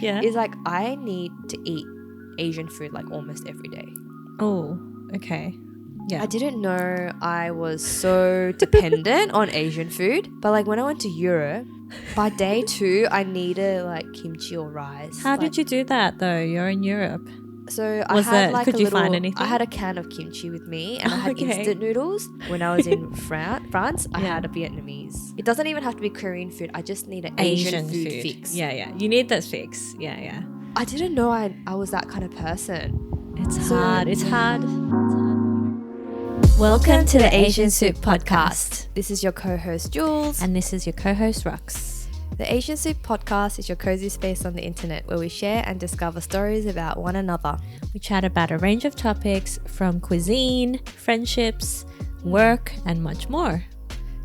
Yeah. is like I need to eat Asian food like almost every day. Oh, okay. Yeah. I didn't know I was so dependent on Asian food, but like when I went to Europe, by day 2 I needed like kimchi or rice. How did you do that though? You're in Europe. So I had like could a you little. find anything? I had a can of kimchi with me, and I had Okay. instant noodles. When I was in France, I Yeah. had a Vietnamese. It doesn't even have to be Korean food. I just need an Asian food fix. Yeah. You need that fix. Yeah. I didn't know I was that kind of person. It's So- hard. It's hard. Welcome to the Asian Soup Podcast. This is your co-host Jules. And this is your co-host Rox. The Asian Soup Podcast is your cozy space on the internet where we share and discover stories about one another. We chat about a range of topics from cuisine, friendships, work, and much more.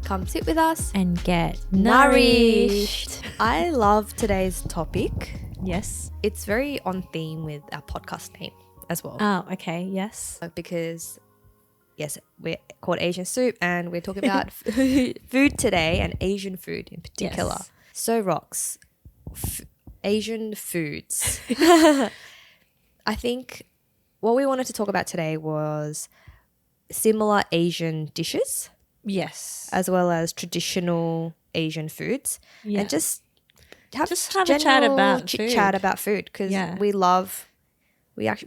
Come sit with us. And get nourished. I love today's topic. Yes. It's very on theme with our podcast name as well. Oh, okay. Yes. Because, yes, we're called Asian Soup and we're talking about food today and Asian food in particular. Yes. So, Rox, Asian foods. I think what we wanted to talk about today was similar Asian dishes Yes. as well as traditional Asian foods. Yeah. And just have a chat about chit chat about food because we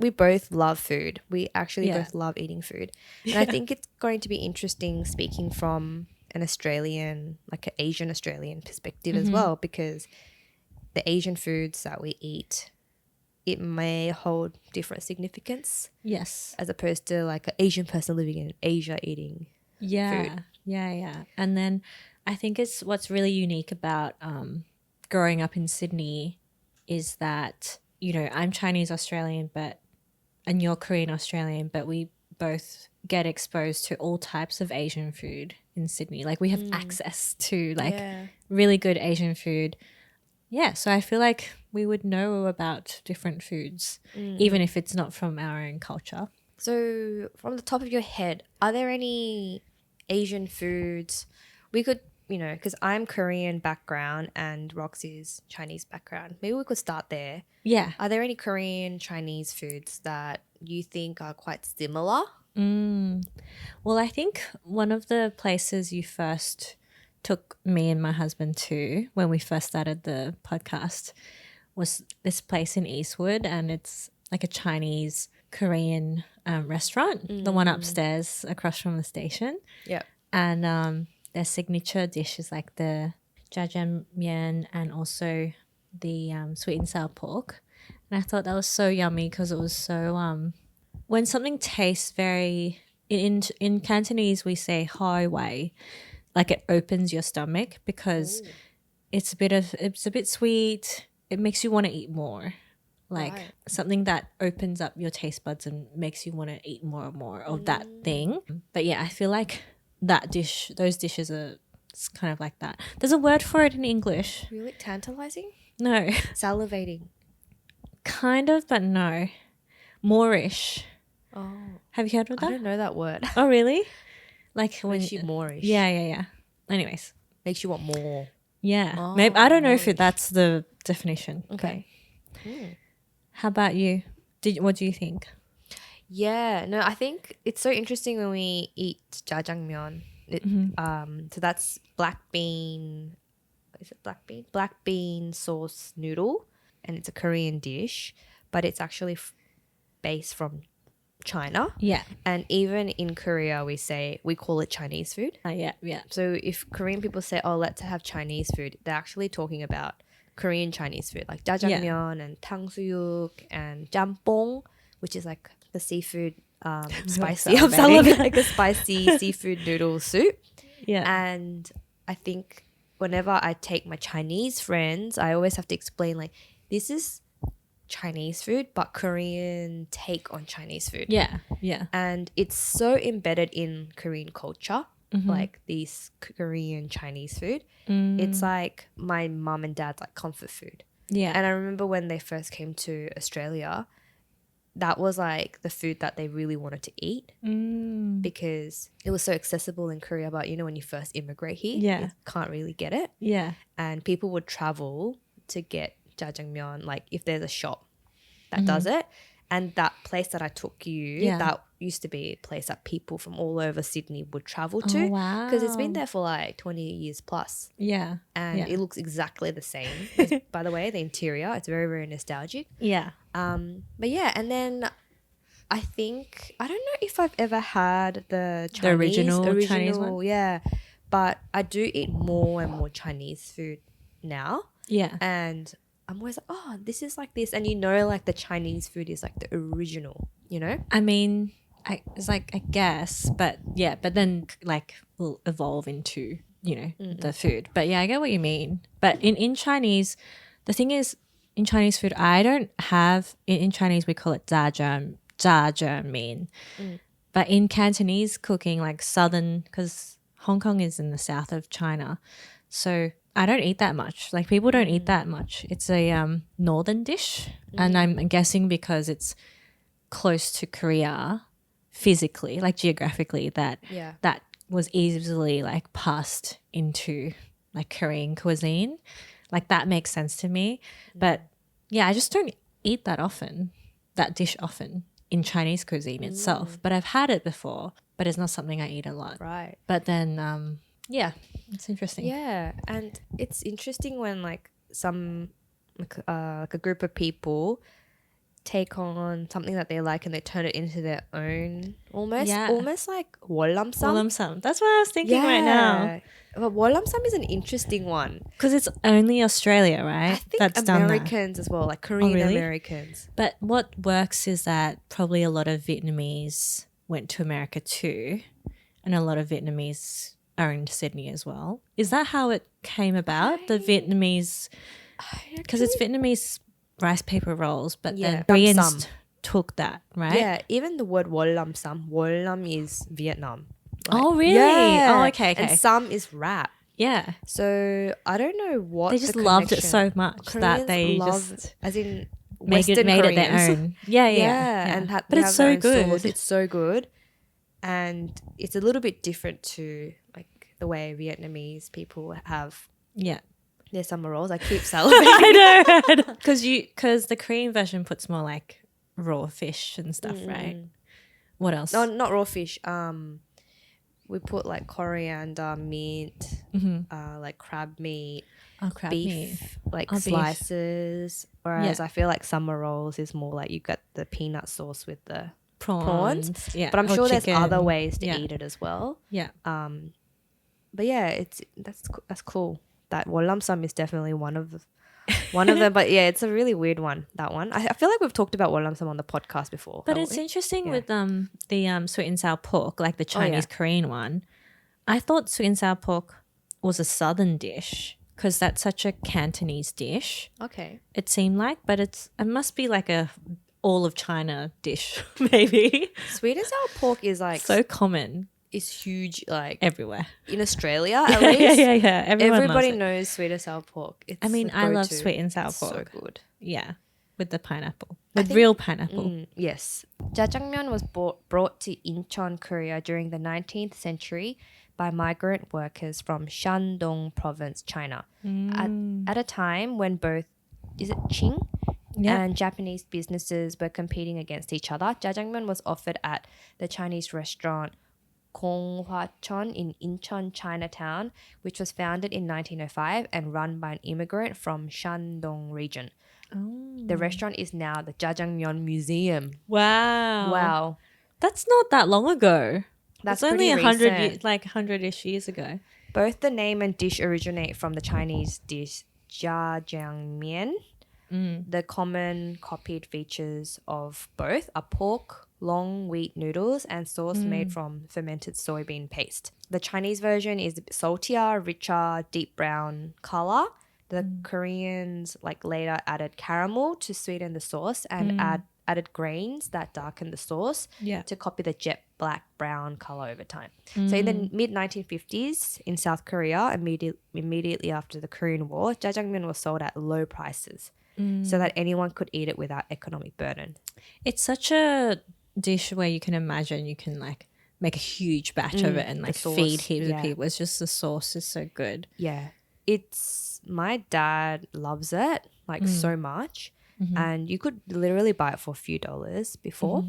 both love food. We actually both love eating food. And I think it's going to be interesting speaking from an Australian, like an Asian Australian perspective as well, because the Asian foods that we eat, it may hold different significance. Yes. As opposed to like an Asian person living in Asia eating food. Yeah. And then I think it's what's really unique about growing up in Sydney is that, you know, I'm Chinese Australian and you're Korean Australian, but we both get exposed to all types of Asian food in Sydney. Like we have access to like really good Asian food. Yeah, so I feel like we would know about different foods, even if it's not from our own culture. So from the top of your head, are there any Asian foods we could, you know, because I'm Korean background and Roxy's Chinese background. Maybe we could start there. Yeah. Are there any Korean Chinese foods that you think are quite similar? Well, I think one of the places you first took me and my husband to when we first started the podcast was this place in Eastwood, and it's like a Chinese Korean restaurant, the one upstairs across from the station. Yeah. And their signature dish is like the jjajangmyeon and also the sweet and sour pork. And I thought that was so yummy because it was so when something tastes very in Cantonese we say hai wei, like it opens your stomach because it's a bit sweet. It makes you want to eat more. Like something that opens up your taste buds and makes you want to eat more and more of that thing. But yeah, I feel like those dishes are kind of like that. There's a word for it in English. Really tantalizing? No. Salivating. Kind of, but no. Moorish. Oh. Have you heard of that? I don't know that word. Oh, really? Like when Makes you moreish. Yeah. Anyways. Makes you want more. Yeah. Oh, Maybe I don't know if that's the definition. Okay. How about you? What do you think? Yeah, no, I think it's so interesting when we eat jjajangmyeon. So that's black bean. Is it black bean? Black bean sauce noodle, and it's a Korean dish, but it's actually based from China. Yeah. And even in Korea, we call it Chinese food. Yeah. So if Korean people say, "Oh, let's have Chinese food," they're actually talking about Korean Chinese food like jjajangmyeon and 탕수육 and jjampong, which is like the seafood spicy. I'm salivating. Like a spicy seafood noodle soup. Yeah. And I think whenever I take my Chinese friends, I always have to explain like this is Chinese food, but Korean take on Chinese food. Yeah. And it's so embedded in Korean culture, like these Korean Chinese food. It's like my mum and dad's like comfort food. Yeah. And I remember when they first came to Australia, that was like the food that they really wanted to eat because it was so accessible in Korea. But you know, when you first immigrate here, you can't really get it. Yeah. And people would travel to get jjajangmyeon, like if there's a shop that does it. And that place that I took you, that used to be a place that people from all over Sydney would travel to. Oh, wow. Because it's been there for like 20 years plus. Yeah. And it looks exactly the same. By the way, the interior, it's very, very nostalgic. Yeah. But yeah, and then I think, I don't know if I've ever had the original Chinese one. Yeah. But I do eat more and more Chinese food now. Yeah. And I'm always like, oh, this is like this. And you know, like the Chinese food is like the original, you know? I mean, it's like, I guess, but yeah, but then like will evolve into, you know, the food. But yeah, I get what you mean. But in Chinese, the thing is, in Chinese food, I don't have, in Chinese we call it jia But in Cantonese cooking, like southern, because Hong Kong is in the south of China, so I don't eat that much. Like people don't eat that much. It's a northern dish, and I'm guessing because it's close to Korea physically, like geographically, that was easily like passed into like Korean cuisine. Like that makes sense to me. But yeah, I just don't eat that dish often in Chinese cuisine itself. But I've had it before, but it's not something I eat a lot. Right. But then yeah, it's interesting. Yeah, and it's interesting when like some like a group of people take on something that they like and they turn it into their own, almost like wollamsam. Wollamsam. That's what I was thinking right now. But wollamsam is an interesting one because it's only Australia, right? I think Americans as well, like Korean Americans. But what works is that probably a lot of Vietnamese went to America too, and a lot of Vietnamese are in Sydney as well. Is that how it came about? The Vietnamese, because it's Vietnamese rice paper rolls, but then Koreans took that, right? Yeah, even the word wollamsam, wollam is Vietnam. Like, oh, really? Yeah. Oh, okay. And sam is wrap. Yeah. So I don't know what they just loved it so much that they just as in made it their own. Yeah. And but it's so good. Sauce. It's so good, and it's a little bit different to like the way Vietnamese people have. Yeah. Their summer rolls. I keep salivating. I know. Because the Korean version puts more like raw fish and stuff, right? What else? No, not raw fish. We put like coriander, mint, like crab meat, beef, like slices. Whereas I feel like summer rolls is more like you got the peanut sauce with the prawns. Yeah. But I'm sure there's other ways to eat it as well. Yeah. But yeah, that's cool. That wollamsam is definitely one of them. But yeah, it's a really weird one, that one. I feel like we've talked about wollamsam on the podcast before. But it's interesting with the sweet and sour pork, like the Chinese Korean one. I thought sweet and sour pork was a southern dish because that's such a Cantonese dish. Okay. It seemed like, but it must be like a all of China dish, maybe. Sweet and sour pork is like so common. Is huge, like everywhere in Australia. At least, yeah. Everybody knows sweet and sour pork. It's I love sweet and sour pork. So good. Yeah, with the pineapple, with real pineapple. Yes, jjajangmyeon was brought to Incheon, Korea during the 19th century by migrant workers from Shandong Province, China. At a time when both Qing and Japanese businesses were competing against each other, jjajangmyeon was offered at the Chinese restaurant Konghwacheon in Incheon, Chinatown, which was founded in 1905 and run by an immigrant from Shandong region. Oh. The restaurant is now the Jjajangmyeon Museum. Wow. That's not that long ago. That's only 100-ish years ago. Both the name and dish originate from the Chinese dish jjajangmyeon. The common copied features of both are pork, long wheat noodles, and sauce made from fermented soybean paste. The Chinese version is saltier, richer, deep brown color. The Koreans later added caramel to sweeten the sauce and added grains that darken the sauce to copy the jet black brown color over time. So in the mid-1950s in South Korea, immediately after the Korean War, jjajangmyeon was sold at low prices so that anyone could eat it without economic burden. It's such a dish where you can imagine you can make a huge batch of it and feed heaps of people. It's just the sauce is so good. Yeah. My dad loves it. like so much. And you could literally buy it for a few dollars before.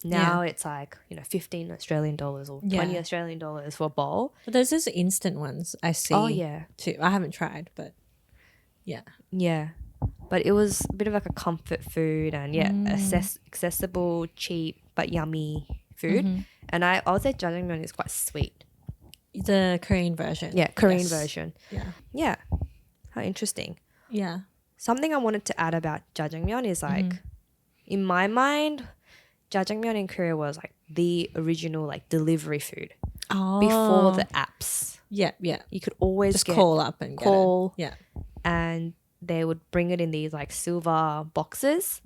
Now it's like, you know, 15 Australian dollars or 20 Australian dollars for a bowl. But there's those instant ones I see. Oh, yeah. Too. I haven't tried, but yeah. Yeah. But it was a bit of like a comfort food and accessible, cheap, but yummy food. And I would say jjajangmyeon is quite sweet. The Korean version. Yeah, Korean version. Yeah. Yeah. How interesting. Yeah. Something I wanted to add about jjajangmyeon is like, in my mind, jjajangmyeon in Korea was like the original like delivery food before the apps. Yeah, yeah. You could always just call up and call. Get it. Yeah. And they would bring it in these like silver boxes.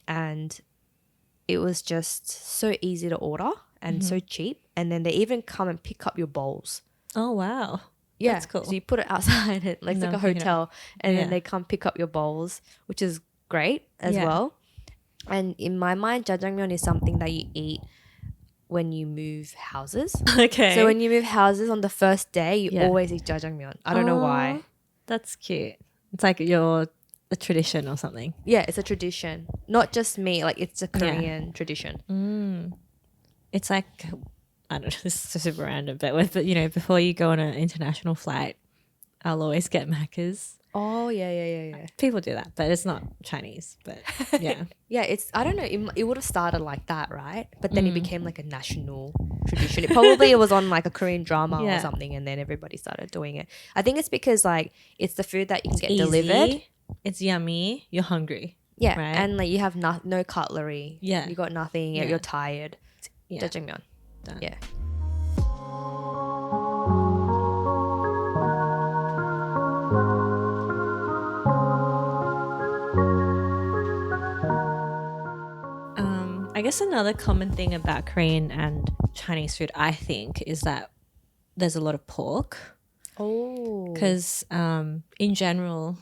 And it was just so easy to order and so cheap. And then they even come and pick up your bowls. Oh, wow. Yeah, that's cool. So you put it outside, it's like a hotel, and then they come pick up your bowls, which is great as well. And in my mind, jjajangmyeon is something that you eat when you move houses. Okay. So when you move houses on the first day, you always eat jjajangmyeon. I don't know why. That's cute. It's like a tradition or something. Yeah, it's a tradition. Not just me, like it's a Korean tradition. It's like, I don't know, this is super random, but you know, before you go on an international flight, I'll always get Macca's. Oh, yeah. People do that, but it's not Chinese, but yeah. Yeah, it's, I don't know, it would have started like that, right? But then it became like a national tradition. It was on like a Korean drama or something, and then everybody started doing it. I think it's because like it's the food that you can get easy, delivered. It's yummy, you're hungry. Yeah, right? And like you have no cutlery. Yeah. You got nothing, you're tired. Yeah. Jjajangmyeon. Done. Yeah. I guess another common thing about Korean and Chinese food, I think, is that there's a lot of pork. Oh. Because in general,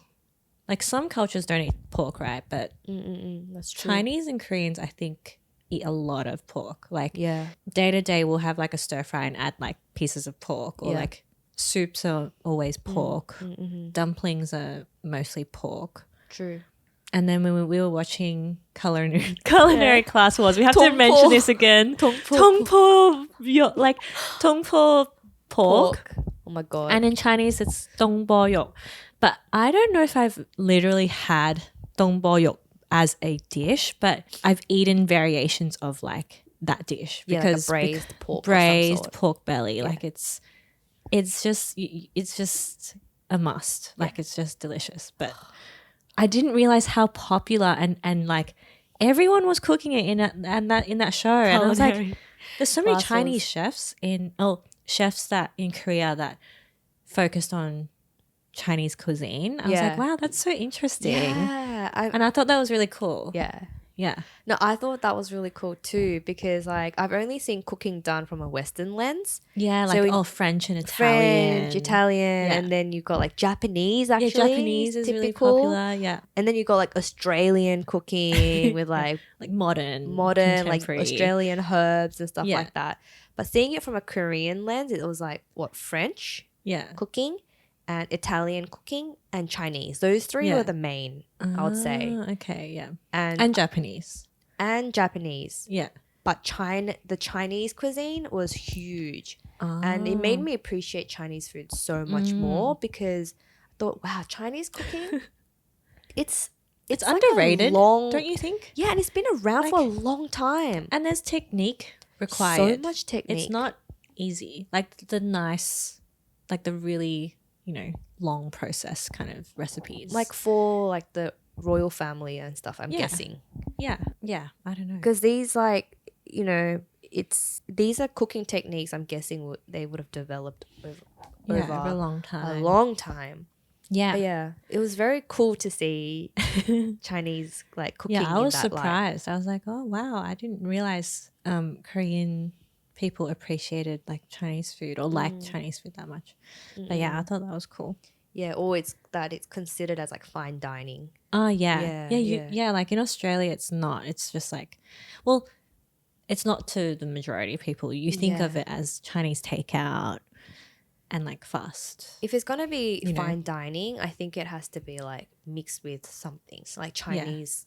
like some cultures don't eat pork, right? But that's true. Chinese and Koreans, I think, eat a lot of pork. Like day to day, we'll have like a stir fry and add like pieces of pork, or like soups are always pork. Dumplings are mostly pork. True. And then when we were watching culinary class wars, we have to mention this again. Tongpo, like tongpo pork. Oh my god. And in Chinese, it's dongboyok. But I don't know if I've literally had dongboyok as a dish, but I've eaten variations of like that dish because like a braised pork belly. Yeah. Like it's just a must. Like it's just delicious. But I didn't realize how popular and like everyone was cooking it in that show. And I was like, there's so many Chinese chefs that in Korea that focused on Chinese cuisine. I was like, wow, that's so interesting. Yeah. And I thought that was really cool. Yeah. Yeah. No, I thought that was really cool too, because like I've only seen cooking done from a Western lens. Yeah, like French and Italian. And then you've got like Japanese actually. Yeah, Japanese is really popular, yeah. And then you got like Australian cooking with like modern like Australian herbs and stuff like that. But seeing it from a Korean lens, it was like French cooking and Italian cooking and Chinese. Those three were the main, I would say. Okay, yeah. And Japanese. And Japanese. Yeah. But the Chinese cuisine was huge. And it made me appreciate Chinese food so much more, because I thought, wow, Chinese cooking, it's underrated, like don't you think? Yeah, and it's been around for a long time. And there's technique required. So much technique. It's not easy. Like the really, long process kind of recipes. Like for like the royal family and stuff, I'm guessing. Yeah. Yeah. I don't know. Because these these are cooking techniques I'm guessing they would have developed over a long time. A long time. Yeah. But yeah. It was very cool to see Chinese like cooking. Yeah, I was in that surprised. I was like, oh wow, I didn't realize Korean people appreciated like Chinese food or liked Chinese food that much. But yeah, I thought that was cool. Yeah, or it's considered as like fine dining. Oh yeah. Yeah, like in Australia it's not. It's just like, well, it's not to the majority of people. You think of it as Chinese takeout, and like fast. If it's gonna be fine dining, I think it has to be like mixed with something, like Chinese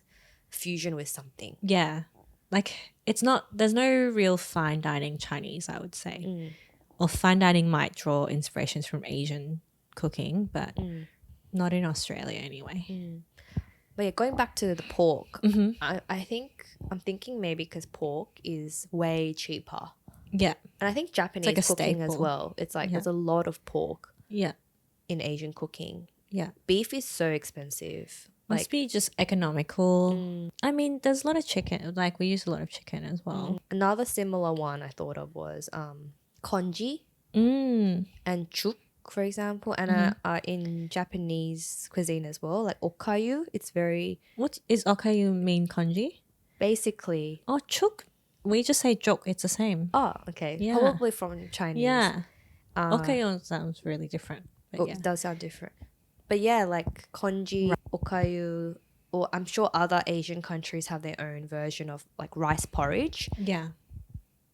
fusion with something. Yeah, like it's not. There's no real fine dining Chinese, I would say. Or fine dining might draw inspirations from Asian cooking, but not in Australia anyway. But yeah, going back to the pork, I think I'm thinking maybe because pork is way cheaper. Yeah. And I think Japanese like cooking staple. as well. It's like there's a lot of pork Yeah. in Asian cooking. Yeah. Beef is so expensive. Must be just economical. I mean, there's a lot of chicken. Like we use a lot of chicken as well. Another similar one I thought of was congee and chuk, for example. And in Japanese cuisine as well, like okayu, it's very... What is okayu mean kanji? Basically... Oh, chuk. We just say jok. It's the same. Oh, okay. Yeah. Probably from Chinese. Yeah. Okayu sounds really different. But It does sound different. But yeah, like congee, okayu, or I'm sure other Asian countries have their own version of like rice porridge. Yeah.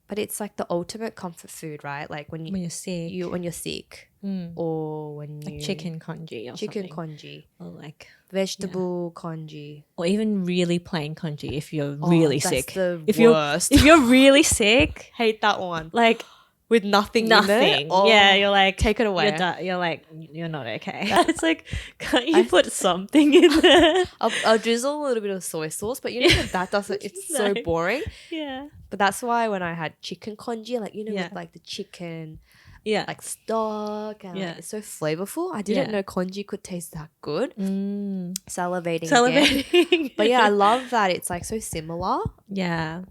But it's like the ultimate comfort food, right? Like when you're sick. When you're sick. Or when you... Like chicken congee or chicken something. congee. Or like... vegetable congee. Or even really plain congee if you're really sick. That's the worst. If you're really sick... Hate that one. Like... with nothing in it. Yeah, you're like... take it away. You're like, you're not okay. It's like, can't you put something in there? I'll drizzle a little bit of soy sauce, but you know that doesn't... It's so boring. Yeah. But that's why when I had chicken congee, like, you know, with like the chicken... Yeah. like stock and like, it's so flavorful. I didn't know congee could taste that good. Salivating again. But yeah, I love that it's like so similar. Yeah.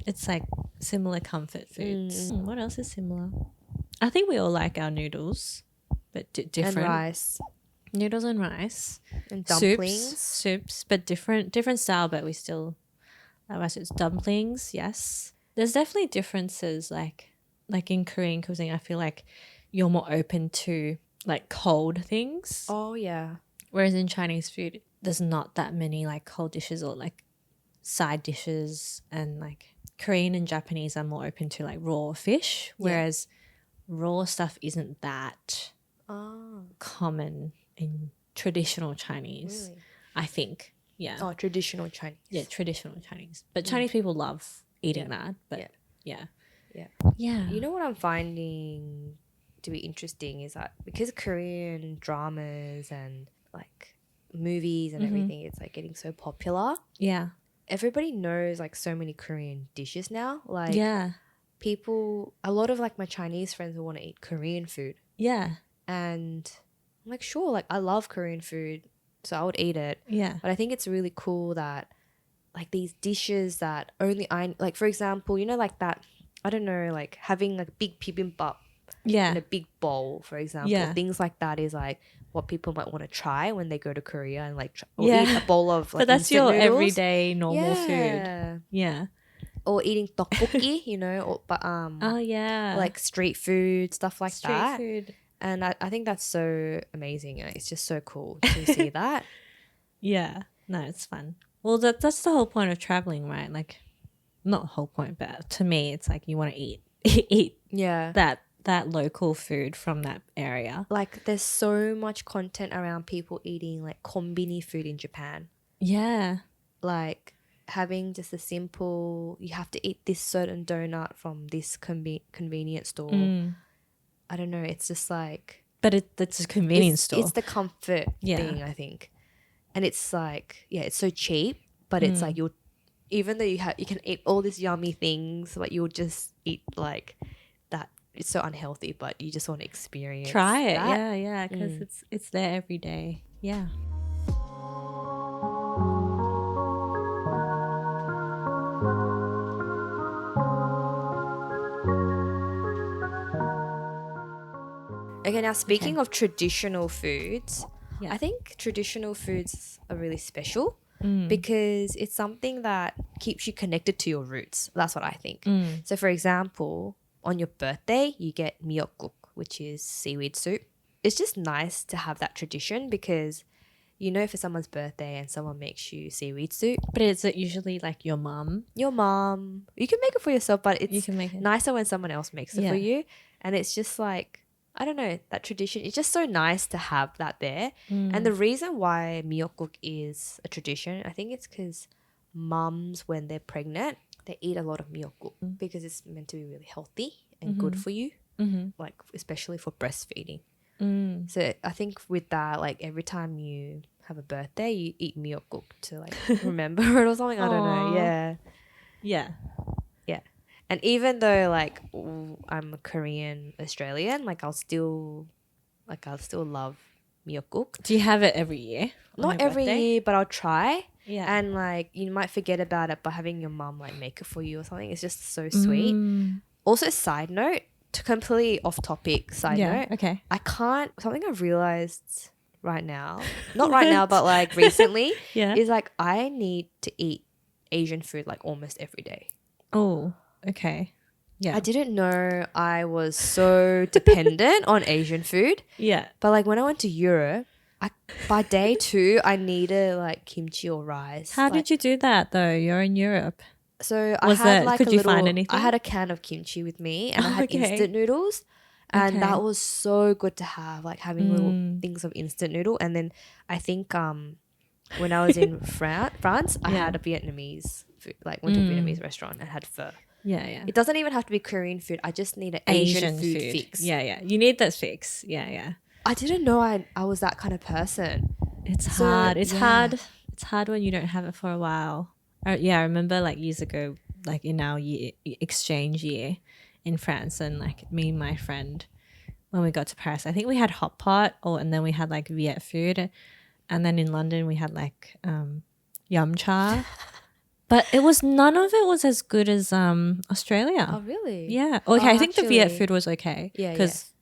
It's like similar comfort foods. What else is similar? I think we all like our noodles, but different. And rice. Noodles and rice. And dumplings. Soups, but different style, but we still like rice. It's dumplings, yes. There's definitely differences like in Korean cuisine, I feel like you're more open to like cold things. Oh, yeah. Whereas in Chinese food, there's not that many like cold dishes or like side dishes. And like Korean and Japanese are more open to like raw fish, whereas raw stuff isn't that common in traditional Chinese, really? I think. Yeah. Oh, traditional Chinese. Yeah, traditional Chinese. But Chinese people love eating that. But yeah. You know what I'm finding to be interesting is that because Korean dramas and like movies and everything, it's like getting so popular. Yeah. Everybody knows like so many Korean dishes now. Like people, a lot of like my Chinese friends will want to eat Korean food. Yeah. And I'm like, sure, like I love Korean food, so I would eat it. Yeah. But I think it's really cool that like these dishes that only I, like for example, you know, like that, I don't know, like having like big bibimbap in a big bowl, for example. Things like that is like what people might want to try when they go to Korea and like eat a bowl of like but that's your noodles. Everyday normal food. Yeah. Or eating tteokbokki, you know, or, but like street food, stuff like that. Street food. And I think that's so amazing. It's just so cool to see that. Yeah. No, it's fun. Well, that's the whole point of traveling, right? Like, not the whole point, but to me, it's like you want to eat that local food from that area. Like, there's so much content around people eating like konbini food in Japan. Yeah. Like having just a simple, you have to eat this certain donut from this convenience store. I don't know. It's just like... But it's a convenience store. It's the comfort thing, I think. And it's like, it's so cheap, but it's like even though you can eat all these yummy things, but you'll just eat like that. It's so unhealthy, but you just want to experience. Try it, that. yeah, because it's there every day. Yeah. Okay, now speaking of traditional foods, I think traditional foods are really special because it's something that keeps you connected to your roots. That's what I think. So for example, on your birthday, you get miyeokguk, which is seaweed soup. It's just nice to have that tradition because you know for someone's birthday and someone makes you seaweed soup. But is it usually like your mum? Your mum. You can make it for yourself, but it's you can make it. nicer when someone else makes it for you. And it's just like I don't know, that tradition. It's just so nice to have that there. And the reason why miyeokguk is a tradition, I think it's because mums, when they're pregnant, they eat a lot of miyeokguk because it's meant to be really healthy and good for you, like especially for breastfeeding. So I think with that, like every time you have a birthday, you eat miyeokguk to like remember it or something. I don't know. Yeah. Yeah. Yeah. And even though like I'm a Korean Australian, like I'll still love miyeokguk. Do you have it every year? Not every year, but I'll try. Yeah. And like you might forget about it, but having your mum like make it for you or something, it's just so sweet. Also, side note, to completely off topic, side note. Okay. Something I've realized right now, not right now, but like recently, is like I need to eat Asian food like almost every day. Oh, okay. Yeah. I didn't know I was so dependent on Asian food. Yeah. But like when I went to Europe, by day 2, I needed like kimchi or rice. How did you do that though? You're in Europe. So I had like could you find anything? I had a can of kimchi with me, and I had instant noodles. And that was so good to have, like having little things of instant noodle. And then I think when I was in France, I had a Vietnamese food, like went to a Vietnamese restaurant and had pho. Yeah, yeah. It doesn't even have to be Korean food. I just need an Asian food fix. Yeah, yeah. You need that fix. Yeah, yeah. I didn't know I was that kind of person. It's hard. It's hard. It's hard when you don't have it for a while. I remember like years ago, like in our exchange year in France, and like me and my friend, when we got to Paris, I think we had hot pot, and then we had like Viet food, and then in London we had like yum cha. But none of it was as good as Australia. Oh really? Yeah. Okay, I think the Viet food was okay. Yeah, because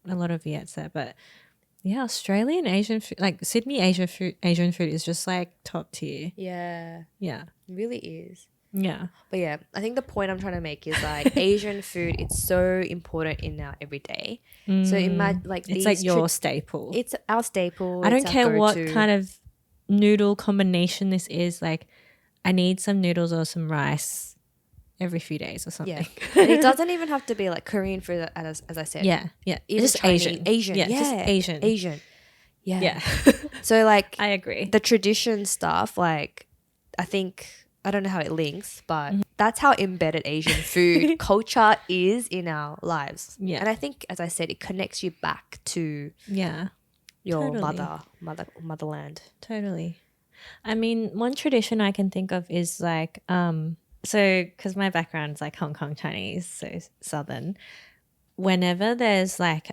a lot of Viet's there, but yeah, Australian Asian food, like Sydney Asian food is just like top tier. Yeah. Yeah. It really is. Yeah. But yeah, I think the point I'm trying to make is like Asian food, it's so important in our everyday. So imagine like it's like your staple. It's our staple. I don't care what kind of noodle combination this is. Like, I need some noodles or some rice every few days or something. Yeah. And it doesn't even have to be like Korean food, as I said. Yeah, yeah. Even just Chinese, Asian. Yeah, just Asian. Asian. Yeah. Yeah. So like I agree. the tradition stuff, like I think, I don't know how it links, but that's how embedded Asian food culture is in our lives. Yeah. And I think, as I said, it connects you back to your motherland. Totally. I mean, one tradition I can think of is like, so because my background is like Hong Kong Chinese, so Southern. Whenever there's like,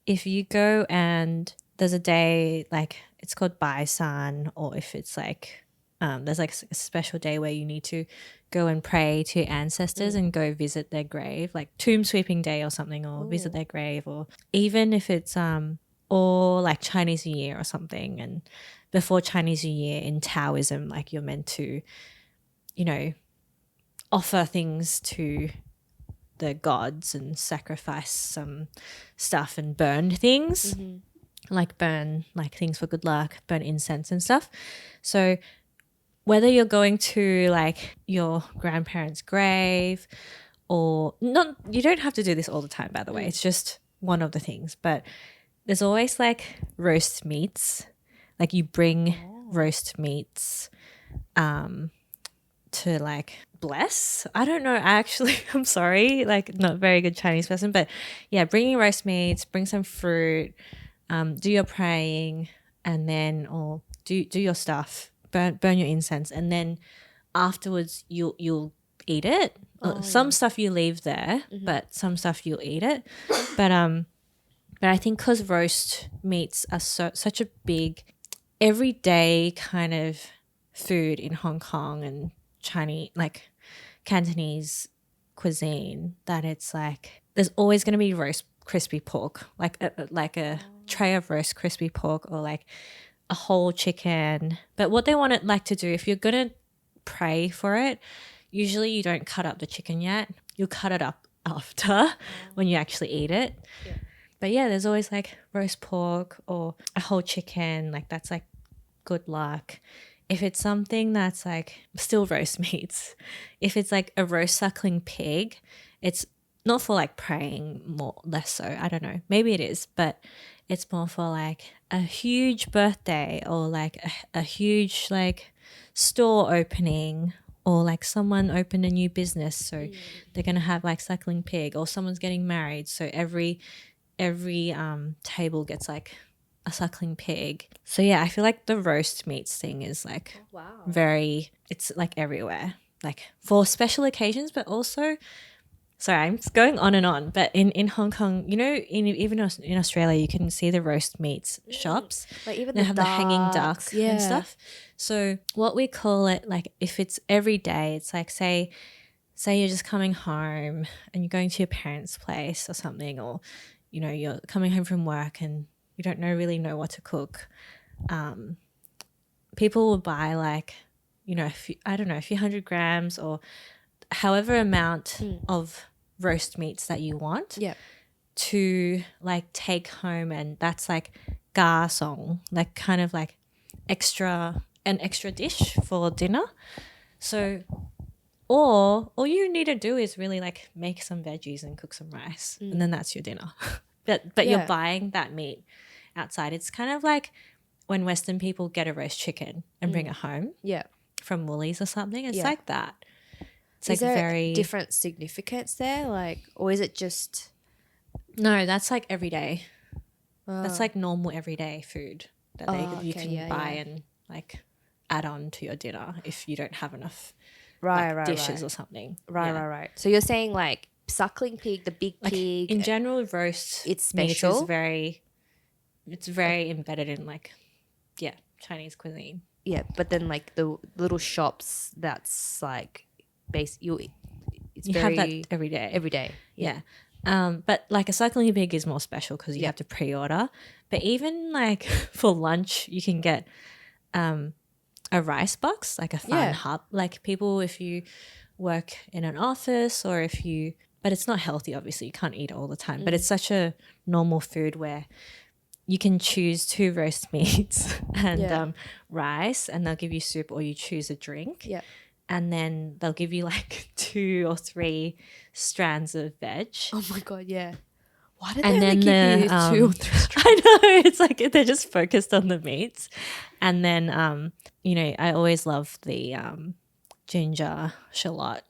if you go and there's a day like it's called Bai San, or if it's like, there's like a special day where you need to go and pray to your ancestors and go visit their grave, like tomb sweeping day or something, or visit their grave, or even if it's or like Chinese New Year or something. And before Chinese New Year in Taoism, like you're meant to, you know, offer things to the gods and sacrifice some stuff and burn things, like burn like things for good luck, burn incense and stuff. So whether you're going to like your grandparents' grave or not, you don't have to do this all the time, by the way. It's just one of the things. But there's always like roast meats. Like you bring roast meats to like bless. I don't know. I'm sorry, like not a very good Chinese person. But yeah, bringing roast meats, bring some fruit, do your praying, and then or do your stuff. Burn your incense, and then afterwards you'll eat it. Some stuff you leave there, but some stuff you'll eat it. But I think because roast meats are such a big everyday kind of food in Hong Kong and Chinese, like Cantonese cuisine, that it's like there's always going to be roast crispy pork, like a tray of roast crispy pork, or like a whole chicken. But what they want to like to do, if you're going to pray for it, usually you don't cut up the chicken yet. You'll cut it up after when you actually eat it. Yeah. But yeah, there's always like roast pork or a whole chicken. Like that's like good luck. If it's something that's like still roast meats, if it's like a roast suckling pig, it's not for like praying, more less so, I don't know, maybe it is, but it's more for like a huge birthday or like a huge like store opening, or like someone opened a new business, so they're gonna have like suckling pig, or someone's getting married, so every table gets like a suckling pig. So yeah, I feel like the roast meats thing is like very, it's like everywhere, like for special occasions, but also, sorry, I'm just going on and on, but in Hong Kong, you know, even in Australia, you can see the roast meats shops. Like even they the have the hanging duck ducks, and stuff. So what we call it, like if it's every day, it's like say you're just coming home and you're going to your parents' place or something, or you know, you're coming home from work and you don't really know what to cook. People will buy like, you know, a few 100 grams or however amount of roast meats that you want to like take home, and that's like ga song, like kind of like an extra dish for dinner. So all you need to do is really like make some veggies and cook some rice, and then that's your dinner. but you're buying that meat outside. It's kind of like when Western people get a roast chicken and bring it home from Woolies or something. It's like that. It's is like there very different significance there, like, or is it just no, that's like every day. That's like normal everyday food that you can buy and like add on to your dinner if you don't have enough dishes or something. Right. So you're saying like suckling pig, the big Like pig. in general, roast It's special. special. It's very embedded in like Chinese cuisine. Yeah, but then like the little shops, that's like you have that every day. Every day. Yeah. But like a suckling pig is more special because you have to pre-order. But even like for lunch, you can get a rice box, like a fun hub. Like people, if you work in an office or but it's not healthy, obviously. You can't eat it all the time. But it's such a normal food where you can choose 2 roast meats and rice, and they'll give you soup, or you choose a drink. Yeah. And then they'll give you like 2 or 3 strands of veg. Oh my God, yeah. Why did they only give you 2 or 3 strands? I know, it's like they're just focused on the meats. And then, you know, I always love the ginger shallot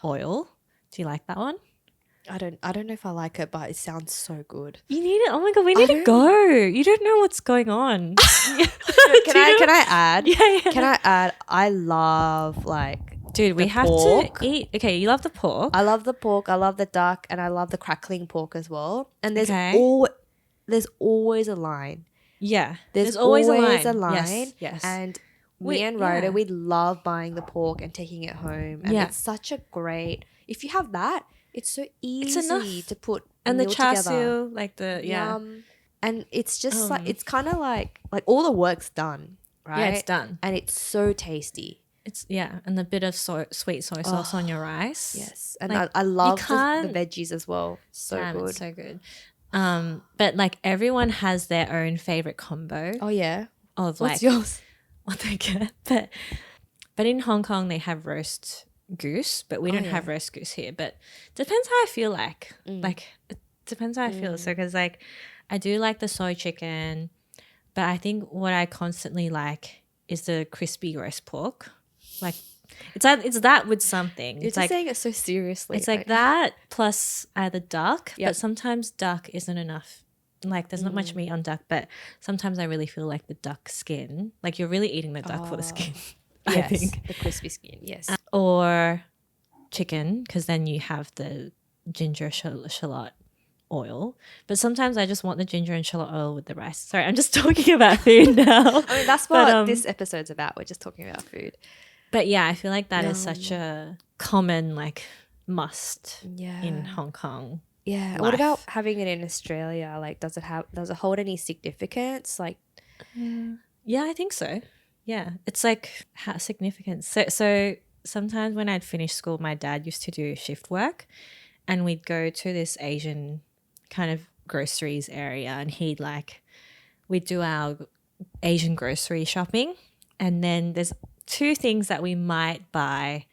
oil. Do you like that one? I don't know if I like it, but it sounds so good. You need it. Oh my God, we need to go. You don't know what's going on. Can I add? Yeah. Can I add? I love like, dude, we have pork. to eat. Okay, you love the pork. I love the pork. I love the duck, and I love the crackling pork as well. And there's always a line. Yeah, there's always a line. Yes. And me and Rhoda, we love buying the pork and taking it home. And it's such a great. If you have that, it's so easy to put and the char siu, together. like the and it's just like, it's kind of like all the work's done, right? Yeah, it's done, and it's so tasty. It's and a bit of sweet soy sauce on your rice. Yes, and like, I love the veggies as well. So good, so good. But like everyone has their own favorite combo. Oh yeah, of what's yours? What they get, but in Hong Kong they have roast goose, but we don't have roast goose here. But depends how I feel like. Like it depends how I feel. So because like I do like the soy chicken, but I think what I constantly like is the crispy roast pork. Like it's that with something. You're it's just like saying it so seriously. It's like that plus either duck, but sometimes duck isn't enough. Like there's not much meat on duck, but sometimes I really feel like the duck skin. Like you're really eating the duck for the skin. I think the crispy skin. Yes, or chicken, because then you have the ginger shallot oil. But sometimes I just want the ginger and shallot oil with the rice. Sorry, I'm just talking about food now. I mean, that's what this episode's about. We're just talking about food. But yeah, I feel like that is such a common like must in Hong Kong. Yeah. Life. What about having it in Australia? Like, does it hold any significance? Like, yeah, I think so. Yeah, it's like significance. So sometimes when I'd finish school, my dad used to do shift work, and we'd go to this Asian kind of groceries area, and we'd do our Asian grocery shopping, and then there's 2 things that we might buy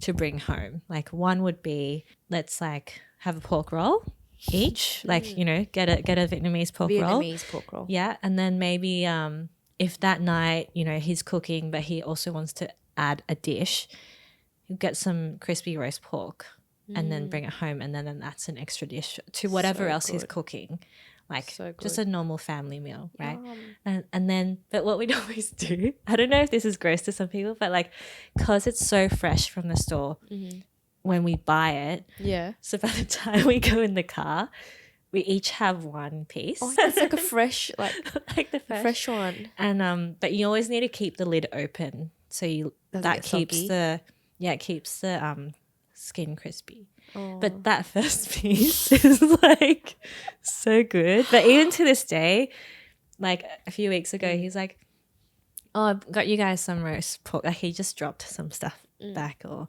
to bring home. Like one would be, let's like have a pork roll each, like, you know, get a Vietnamese pork roll. Vietnamese pork roll. Yeah, and then maybe if that night, you know, he's cooking but he also wants to add a dish, he'll get some crispy roast pork and then bring it home, and then that's an extra dish to whatever else he's cooking. Like just a normal family meal, right? And then, but what we'd always do, I don't know if this is gross to some people, but like, cause it's so fresh from the store when we buy it. Yeah. So by the time we go in the car, we each have one piece. Oh, it's like a fresh, like like the fresh one. And but you always need to keep the lid open so that keeps soggy. it keeps the skin crispy. Oh. But that first piece is like so good. But even to this day, like a few weeks ago, he's like, "Oh, I got you guys some roast pork." Like he just dropped some stuff back, or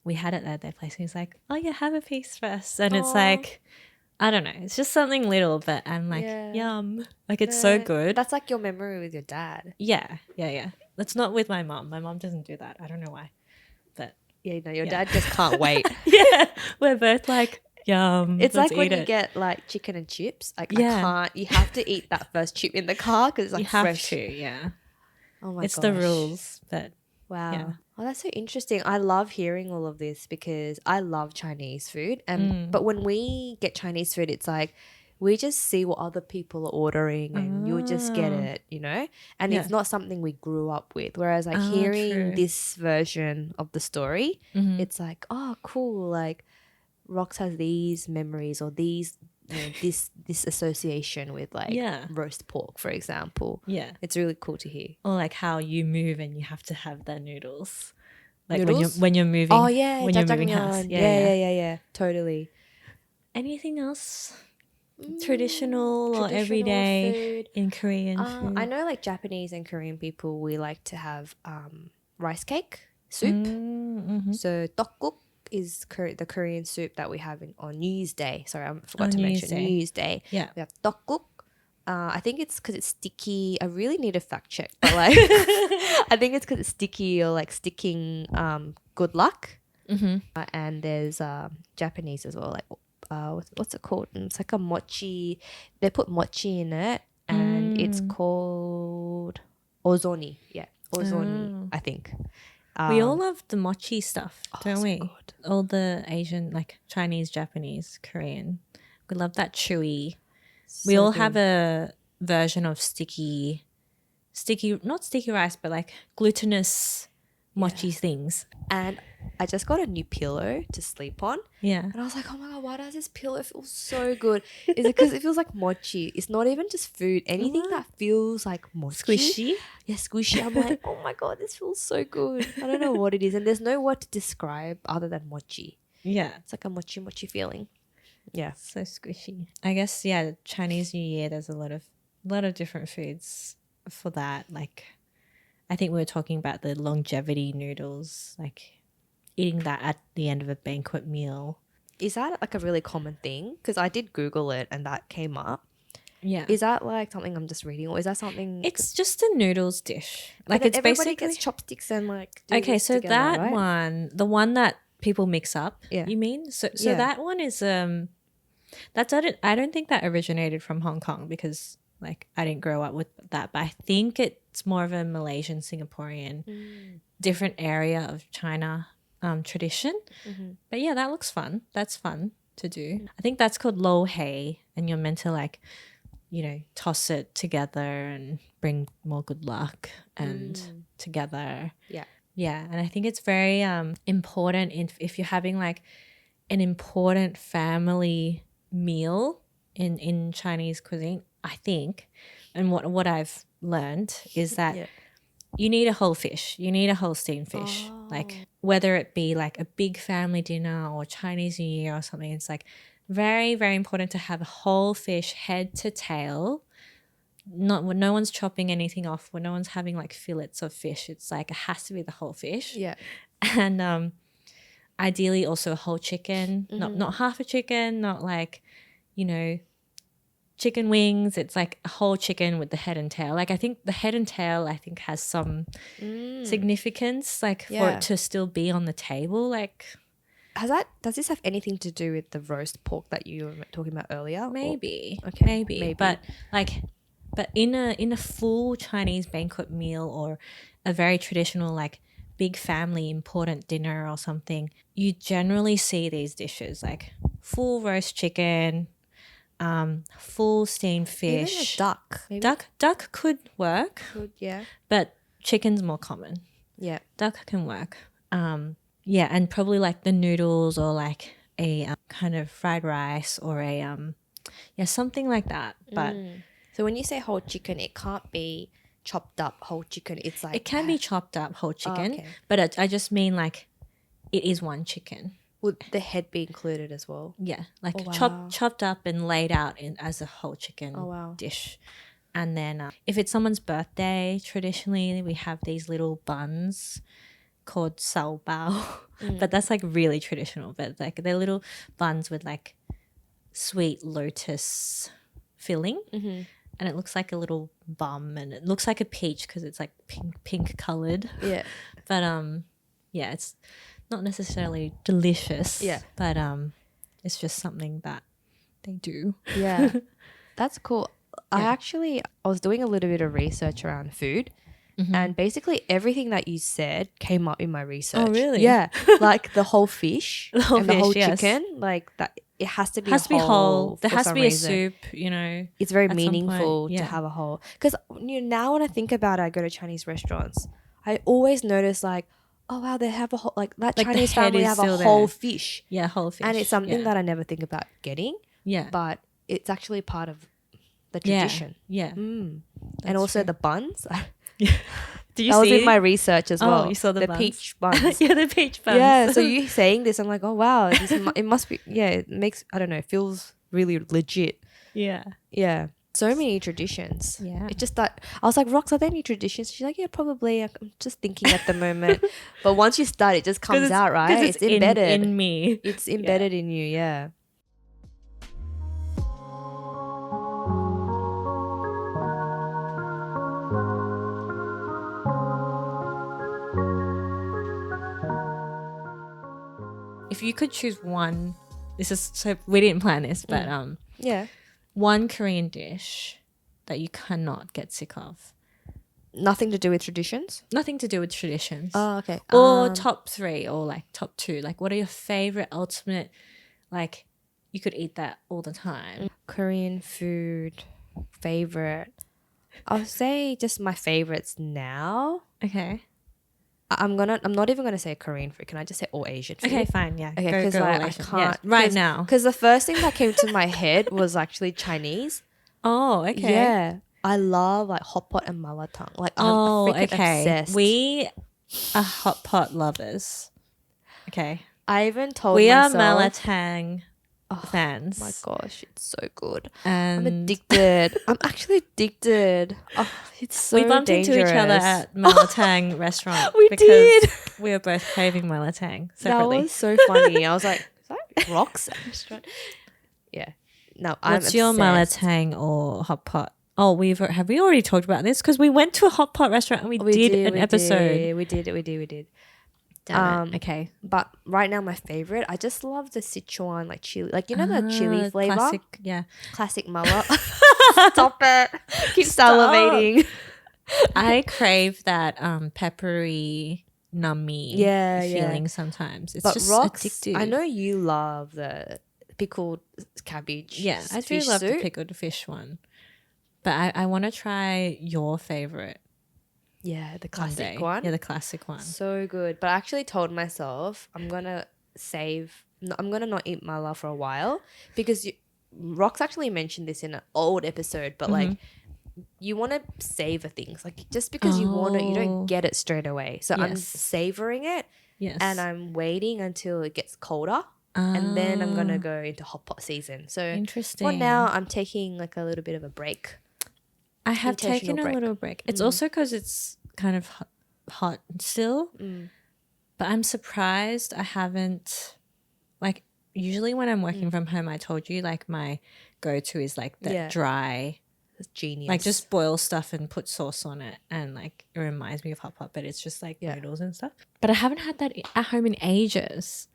we had it at their place. And he's like, "Oh yeah, have a piece first." And it's like, I don't know, it's just something little, but I'm like, yum. Like it's so good. That's like your memory with your dad. Yeah. That's not with my mom. My mom doesn't do that. I don't know why. But yeah, no, your dad just can't wait. Yeah, we're both like, yum. It's like when you get like chicken and chips. Like I can't. You have to eat that first chip in the car because it's like you have fresh. to, yeah. Oh my gosh. It's the rules, but wow. yeah. Oh, that's so interesting. I love hearing all of this because I love Chinese food. And but when we get Chinese food, it's like we just see what other people are ordering and you just get it, you know? And it's not something we grew up with. Whereas like hearing this version of the story, it's like, oh, cool. Like Rox has these memories or these, you know, this association with like roast pork, for example. Yeah. It's really cool to hear. Or like how you move and you have to have the noodles. Like Noodles? when you're moving. Oh yeah, when you're moving house. Yeah. Totally. Anything else? Traditional or everyday food. in Korean food? I know like Japanese and Korean people, we like to have rice cake soup. So tteokguk is the Korean soup that we have on New Year's Day. Sorry, I forgot to mention New Year's Day. Yeah. We have tteokguk. I think it's because it's sticky. I really need a fact check, but like I think it's because it's sticky or like sticking good luck. And there's Japanese as well, like what's it called? It's like a mochi. They put mochi in it, and it's called ozoni. Yeah, ozoni. I think. We all love the mochi stuff, don't so we? good. All the Asian, like Chinese, Japanese, Korean. We love that chewy. We all have a version of sticky, not sticky rice, but like glutinous mochi things. And I just got a new pillow to sleep on. Yeah. And I was like, oh my God, why does this pillow feel so good? Is it because it feels like mochi? It's not even just food. Anything that feels like mochi. Squishy? Yeah, squishy. I'm like, oh my God, this feels so good. I don't know what it is. And there's no word to describe other than mochi. Yeah. It's like a mochi feeling. Yeah. So squishy. I guess, yeah, Chinese New Year, there's a lot of different foods for that. Like, I think we were talking about the longevity noodles, like eating that at the end of a banquet meal. Is that like a really common thing? Because I did Google it and that came up. Yeah. Is that like something I'm just reading, or is that something? It's just a noodles dish. Like it's everybody basically gets chopsticks and like. Okay, so together, that right? one, the one that people mix up. Yeah. You mean? So that one is I don't think that originated from Hong Kong because like I didn't grow up with that, but I think it's more of a Malaysian, Singaporean, different area of China tradition. But yeah, that looks fun. That's fun to do. I think that's called lo hei, and you're meant to like, you know, toss it together and bring more good luck and together. Yeah. Yeah, and I think it's very important if you're having like an important family meal in Chinese cuisine, I think, and what I've learned is that you need a whole fish. You need a whole steamed fish. Like whether it be like a big family dinner or Chinese New Year or something, it's like very, very important to have a whole fish head to tail. Not when no one's chopping anything off, when no one's having like fillets of fish. It's like it has to be the whole fish. Yeah. And ideally also a whole chicken, not half a chicken, not like, you know, chicken wings. It's like a whole chicken with the head and tail. Like I think the head and tail has some significance, like for it to still be on the table. Like does this have anything to do with the roast pork that you were talking about earlier? Maybe. Okay, Maybe. But in a full Chinese banquet meal or a very traditional like big family important dinner or something, you generally see these dishes like full roast chicken, full steamed fish. Even a duck. Maybe. Duck could work. Yeah. But chicken's more common. Yeah. Duck can work. Yeah, and probably like the noodles or like a kind of fried rice or a something like that. But so when you say whole chicken, it can't be chopped up whole chicken. It's like it can be chopped up whole chicken, okay. but I just mean like it is one chicken. Would the head be included as well? Yeah, like wow. chopped up and laid out as a whole chicken dish. And then if it's someone's birthday, traditionally we have these little buns called sao bao, but that's like really traditional. But like they're little buns with like sweet lotus filling, and it looks like a little bum, and it looks like a peach because it's like pink colored. Yeah, but yeah, it's not necessarily delicious. Yeah, but it's just something that they do. Yeah, that's cool. Yeah. I was doing a little bit of research around food. And basically everything that you said came up in my research. Oh, really? Yeah. Like the whole fish the whole chicken, like that. It has to be whole. There has to be reason. a soup, you know. It's very meaningful to have a whole. Because now when I think about it, I go to Chinese restaurants. I always notice like, oh, wow, they have a whole, like that Chinese family have a whole fish. Yeah, whole fish. And it's something that I never think about getting. Yeah. But it's actually part of the tradition. Yeah. And also the buns. Did you that see? was in my research as well. You saw the buns. Peach buns. Yeah, the peach buns. Yeah, so you saying this, I'm like, oh wow, it must be. Yeah, it makes, I don't know, it feels really legit. Yeah. So many traditions. Yeah. It just that I was like, Rox, are there any traditions? She's like, yeah, probably. I'm just thinking at the moment. But once you start, it just comes out, right? It's embedded in me. It's embedded in you. Yeah. If you could choose one, this is so we didn't plan this, but one Korean dish that you cannot get sick of. Nothing to do with traditions? Nothing to do with traditions. Oh, okay. Or top 3 or like top 2. Like what are your favorite ultimate, like you could eat that all the time? Korean food favorite. I'll say just my favorites now. Okay. I'm not even gonna say Korean food. Can I just say all Asian food? Okay, fine. Yeah. Okay, because like, I can't right now. Because the first thing that came to my head was actually Chinese. Oh, okay. Yeah, I love like hot pot and malatang. Like I'm freaking obsessed. We are hot pot lovers. Okay. I even told we myself are malatang fans. Oh my gosh, it's so good. And I'm addicted. I'm actually addicted. Oh, it's so we bumped dangerous. into each other at Malatang restaurant. We did. We were both craving Malatang separately. That was so funny. I was like, is that Rox restaurant? Yeah. No, What's your Malatang or hot pot? Oh, have we already talked about this? Because we went to a hot pot restaurant and we did an episode. We did. Damn it. Okay. But right now my favorite, I just love the Sichuan like chili, like the chili flavor. Classic mala. Stop it. Keep salivating. I crave that peppery nummy feeling sometimes. It's just addictive. I know you love the pickled cabbage. Yeah, I do love the pickled fish one. But I want to try your favorite. Yeah, the classic one. Yeah, the classic one. So good. But I actually told myself I'm going to not eat mala for a while because Rox actually mentioned this in an old episode, but like you want to savor things. Like just because you want it, you don't get it straight away. So I'm savoring it and I'm waiting until it gets colder. And then I'm going to go into hot pot season. So interesting. For now, I'm taking like a little bit of a break. I have taken a little break. It's also because it's kind of hot still. But I'm surprised I haven't, like, usually when I'm working from home, I told you, like, my go-to is, like, that dry. That's genius. Like, just boil stuff and put sauce on it. And, like, it reminds me of hot pot, but it's just, like, noodles and stuff. But I haven't had that at home in ages.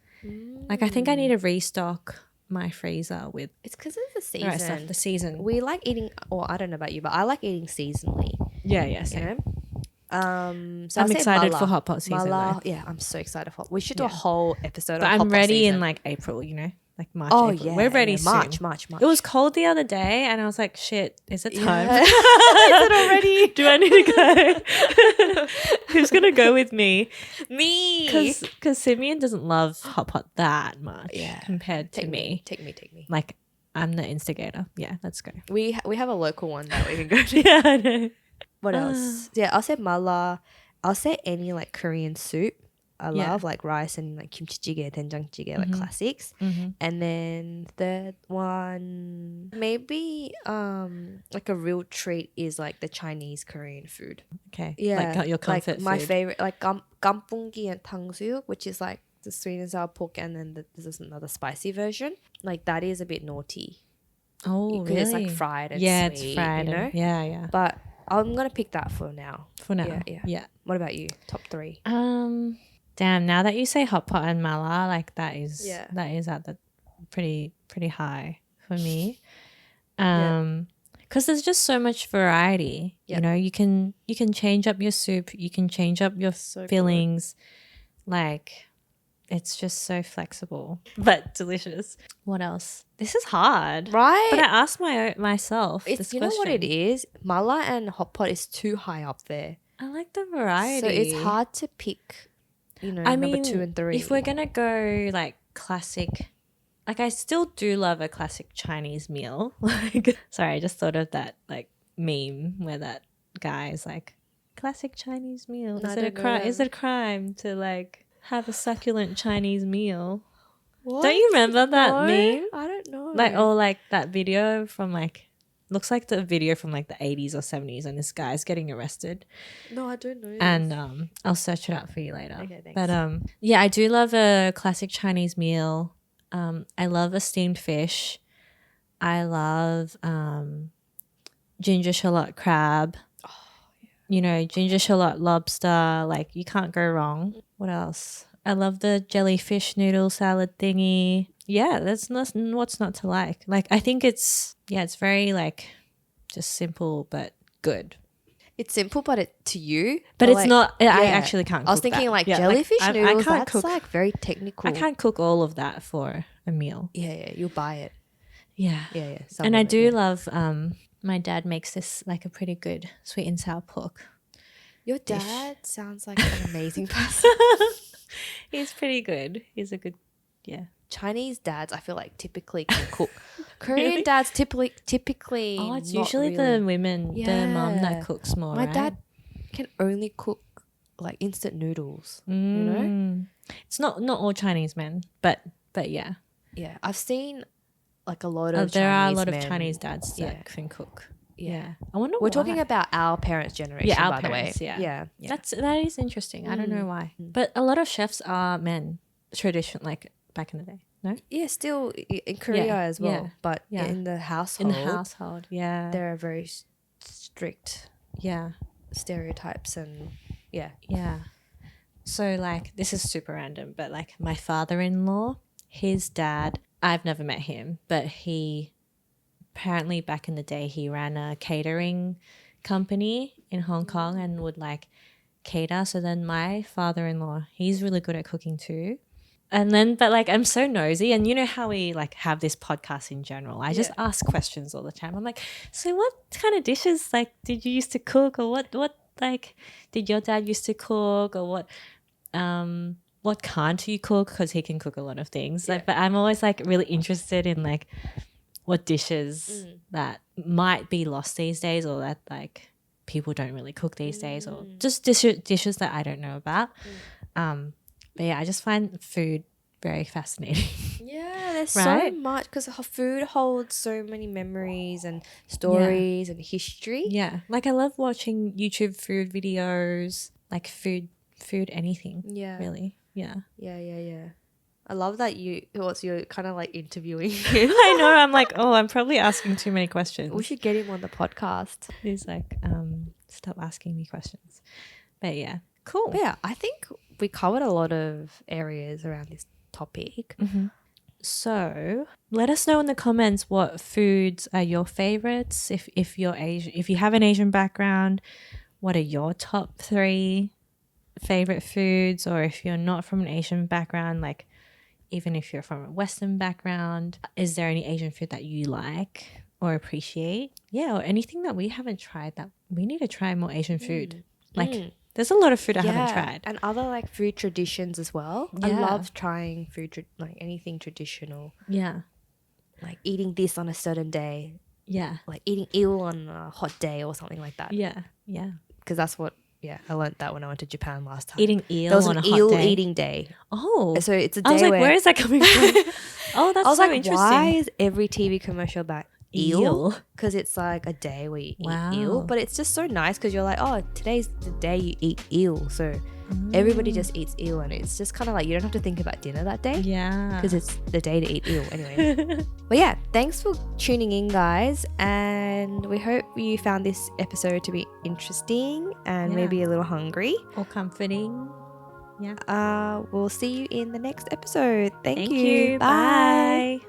Like I think I need to restock my freezer with It's because of the the season. right stuff. The season. We like eating, or I don't know about you, but I like eating seasonally. Yeah, You same. know. So I'm I'll say excited mala. for hot pot season Mala, though. yeah, I'm so excited for. We should do a Yeah. whole episode But on I'm hot pot ready season. in like April, you know, like March. Oh April. yeah, We're ready yeah. soon. March. It was cold the other day, and I was like, "Shit, is it time? Yeah. Is it already? Do I need to go? Who's gonna go with me? Me. Because Simeon doesn't love hot pot that much compared to Take me. Take me. Like I'm the instigator. Yeah, let's go. We have a local one that we can go to. Yeah, I know. What else? Yeah, I'll say mala. I'll say any like Korean soup. I love like rice and like kimchi jjigae, doenjang jjigae, like classics. And then third one, maybe like a real treat is like the Chinese Korean food. Okay. Yeah, like your comfort like my food. favorite, like gampungi and 탕수육, which is like the sweet and sour pork, and then there's another spicy version. Like that is a bit naughty. Oh, Because really? it's like fried and yeah, sweet, it's fried. you know? Yeah. But I'm gonna pick that for now. For now. Yeah. What about you? Top 3? Damn. Now that you say hot pot and mala, like that is Yeah. at the pretty high for me. Because there's just so much variety. Yep. You know, you can change up your soup. You can change up your fillings. Like, it's just so flexible but delicious. What else? This is hard, Right? But I asked myself It's, this you know what question. it is? Mala and hot pot is too high up there. I like the variety. So it's hard to pick, number 2 and 3. If we're gonna go like classic, like I still do love a classic Chinese meal. Like, sorry, I just thought of that like meme where that guy is like, classic Chinese meal. Is it a crime? Is it a crime to like have a succulent Chinese meal? What? Don't you remember that meme? I don't know. Like, or like that video from like, looks like the video from like the 80s or 70s, and this guy's getting arrested. No, I don't know. And I'll search it up for you later. Okay, thanks. But yeah, I do love a classic Chinese meal. I love a steamed fish. I love ginger shallot crab. Oh, yeah. You know, ginger shallot lobster. Like, you can't go wrong. What else? I love the jellyfish noodle salad thingy. Yeah, that's what's not to like. Like, I think it's very like just simple but good. It's simple, but to you. But it's like, not. I actually can't cook I was thinking that. like Yeah, jellyfish I noodles. can't That's cook. like very technical. I can't cook all of that for a meal. Yeah, you'll buy it. Yeah. Some And of I it, do yeah. love, my dad makes this like a pretty good sweet and sour pork. Your dad sounds like an amazing person. He's pretty good. He's a good, yeah. Chinese dads, I feel like typically can cook. Korean dads typically. Oh, it's not usually really. the women, the mum that cooks more. My right? dad can only cook like instant noodles. You Mm. know? It's not all Chinese men, but yeah. Yeah, I've seen like a lot of. There are a Chinese lot of men. Chinese dads Yeah. that can cook. Yeah. Yeah. I wonder We're why. talking about our parents' generation, Yeah, our by parents, the way. yeah. Yeah. That is interesting. I don't know why. But a lot of chefs are men, like back in the day. No? Yeah, still in Korea as well. yeah, But yeah. in the household, yeah. there are very strict Yeah. stereotypes and yeah. Yeah. So like, this is super random, but like my father-in-law, his dad, I've never met him, but he apparently back in the day he ran a catering company in Hong Kong and would like cater. So then my father-in-law, he's really good at cooking too. And then, but like, I'm so nosy, and you know how we like have this podcast in general. I just ask questions all the time. I'm like, so what kind of dishes like did you used to cook, or what like did your dad used to cook, or what can't you cook? Because he can cook a lot of things. Like, but I'm always like really interested in like what dishes that might be lost these days, or that like people don't really cook these days, or just dishes that I don't know about. But yeah, I just find food very fascinating. Yeah, there's Right? so much because food holds so many memories and stories and history. Yeah, like I love watching YouTube food videos, like food anything. Yeah. Really. Yeah. Yeah. I love that you're kind of like interviewing him. I know. I'm like, oh, I'm probably asking too many questions. We should get him on the podcast. He's like, stop asking me questions. But yeah, cool. But yeah, I think we covered a lot of areas around this topic. So let us know in the comments what foods are your favorites. If you're Asian, if you have an Asian background, what are your top 3 favorite foods? Or if you're not from an Asian background, like even if you're from a Western background, is there any Asian food that you like or appreciate? Yeah, or anything that we haven't tried that we need to try more Asian food. There's a lot of food I haven't tried. And other like food traditions as well. I love trying food, like anything traditional. Yeah. Like eating this on a certain day. Yeah. Like eating eel on a hot day or something like that. Yeah. Yeah. Because that's what, I learned that when I went to Japan last time. Eating eel there was on an a hot eel day. eating day. Oh. So it's a day I was like, where is that coming from? Oh, that's so interesting. Why is every TV commercial about eel? Because it's like a day where you eat eel. But it's just so nice because you're like, oh, today's the day you eat eel. So everybody just eats eel, and it's just kind of like you don't have to think about dinner that day. Yeah. Because it's the day to eat eel anyway. But yeah, thanks for tuning in, guys. And we hope you found this episode to be interesting and maybe a little hungry. Or comforting. Yeah. We'll see you in the next episode. Thank you. Bye.